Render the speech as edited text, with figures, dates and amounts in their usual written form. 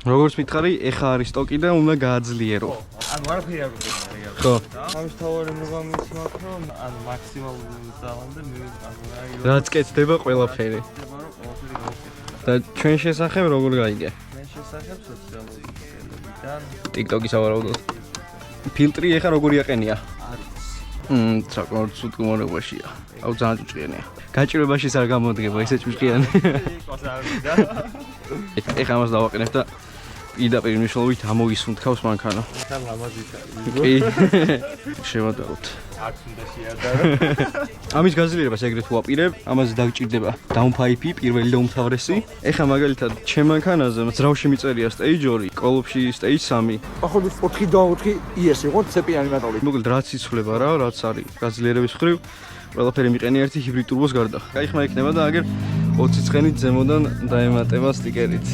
როგორც მითხარი, ეხა არის სტოკი და უნდა გააძლიერო. ანუ არაფერი არ გვქონია. ხო. ამის თავარი მოგამის მაქვს, რომ ანუ მაქსიმალურად დავამდე მე ანუ რაც კეთდება ყველაფერი. და ჩვენ შესახებ როგორ გაიგე? მე შესახებ სოციალური ქსელებიდან TikTok-ის ავარაუდოთ. ფილტრი ეხა როგორი აყენია? არის. საკმაოდ ცუდ გუმონებაშია. აუ ძალიან ჭუჭყიანია. გაჭირვებაშიც არ გამოდგება ესე ჭუჭყიანი. იყოს არ ვიდა. ეხა ამას დავაყენებ და პირდაპირ მნიშვნელობით ამოისუნთქავს მანქანა. ხა ლამაზით არის. კი. შევადაროთ. არ უნდა შეადარო. ამის გაძლიერებას ეგრეთ ვაპირებ, ამაზე დაგჭირდება downpipe პირველი და უმთავრესი. ეხა მაგალითად ჩემ მანქანაზე ძრავში მიწერია stage 2, კოლოფში stage 3. походу 4 ES იყო ცეპიანი მეტალით. მოკლედ რაც იცვლება რა, რაც არის გაძლიერების ხრივ, ყველაფერი მიყენია ერთი ჰიბრიდ ტურბოს გარდა. კაი ხმა იქნება და აგერ 20 წენით ზემოდან დაემატება სტიკერით.